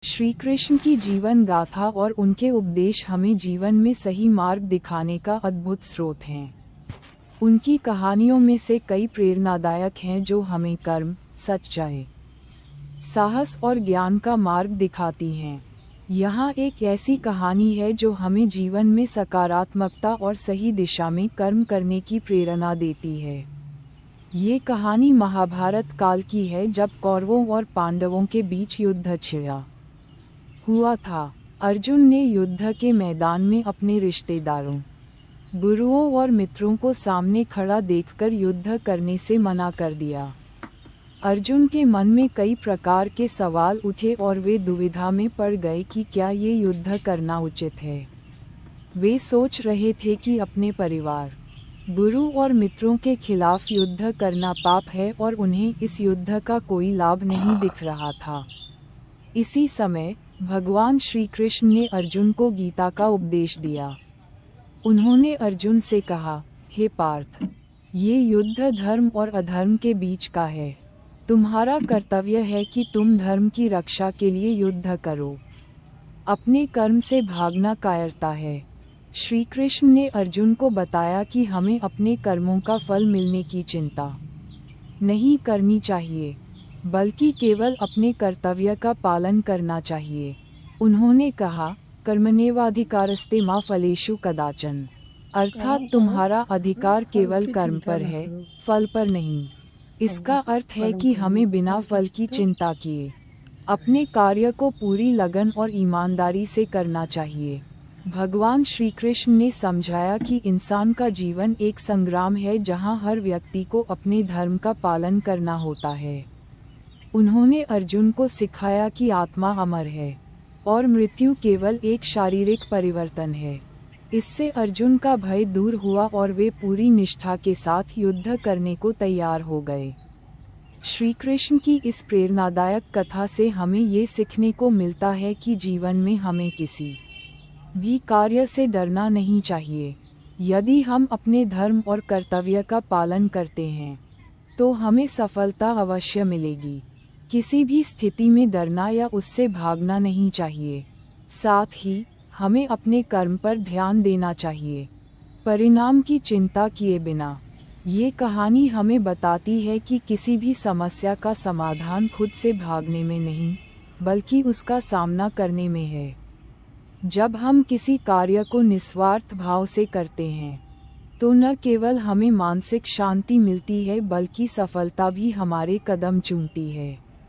श्री कृष्ण की जीवन गाथा और उनके उपदेश हमें जीवन में सही मार्ग दिखाने का अद्भुत स्रोत हैं। उनकी कहानियों में से कई प्रेरणादायक हैं जो हमें कर्म, सच्चाई, साहस और ज्ञान का मार्ग दिखाती हैं। यहाँ एक ऐसी कहानी है जो हमें जीवन में सकारात्मकता और सही दिशा में कर्म करने की प्रेरणा देती है। ये कहानी महाभारत काल की है, जब कौरवों और पांडवों के बीच युद्ध छिड़ा हुआ था। अर्जुन ने युद्ध के मैदान में अपने रिश्तेदारों, गुरुओं और मित्रों को सामने खड़ा देखकर युद्ध करने से मना कर दिया। अर्जुन के मन में कई प्रकार के सवाल उठे और वे दुविधा में पड़ गए कि क्या ये युद्ध करना उचित है। वे सोच रहे थे कि अपने परिवार, गुरु और मित्रों के खिलाफ युद्ध करना पाप है और उन्हें इस युद्ध का कोई लाभ नहीं दिख रहा था। इसी समय भगवान श्री कृष्ण ने अर्जुन को गीता का उपदेश दिया। उन्होंने अर्जुन से कहा, हे पार्थ, ये युद्ध धर्म और अधर्म के बीच का है। तुम्हारा कर्तव्य है कि तुम धर्म की रक्षा के लिए युद्ध करो। अपने कर्म से भागना कायरता है। श्री कृष्ण ने अर्जुन को बताया कि हमें अपने कर्मों का फल मिलने की चिंता नहीं करनी चाहिए, बल्कि केवल अपने कर्तव्य का पालन करना चाहिए। उन्होंने कहा, कर्मण्येवाधिकारस्ते मा फलेषु कदाचन, अर्थात तुम्हारा अधिकार केवल कर्म पर है, फल पर नहीं। इसका अर्थ है कि हमें बिना फल की चिंता किए अपने कार्य को पूरी लगन और ईमानदारी से करना चाहिए। भगवान श्री कृष्ण ने समझाया कि इंसान का जीवन एक संग्राम है जहां हर व्यक्ति को अपने धर्म का पालन करना होता है। उन्होंने अर्जुन को सिखाया कि आत्मा अमर है और मृत्यु केवल एक शारीरिक परिवर्तन है। इससे अर्जुन का भय दूर हुआ और वे पूरी निष्ठा के साथ युद्ध करने को तैयार हो गए। श्री कृष्ण की इस प्रेरणादायक कथा से हमें ये सीखने को मिलता है कि जीवन में हमें किसी भी कार्य से डरना नहीं चाहिए। यदि हम अपने धर्म और कर्तव्य का पालन करते हैं तो हमें सफलता अवश्य मिलेगी। किसी भी स्थिति में डरना या उससे भागना नहीं चाहिए। साथ ही हमें अपने कर्म पर ध्यान देना चाहिए, परिणाम की चिंता किए बिना। ये कहानी हमें बताती है कि किसी भी समस्या का समाधान खुद से भागने में नहीं, बल्कि उसका सामना करने में है। जब हम किसी कार्य को निस्वार्थ भाव से करते हैं तो न केवल हमें मानसिक शांति मिलती है, बल्कि सफलता भी हमारे कदम चूमती है।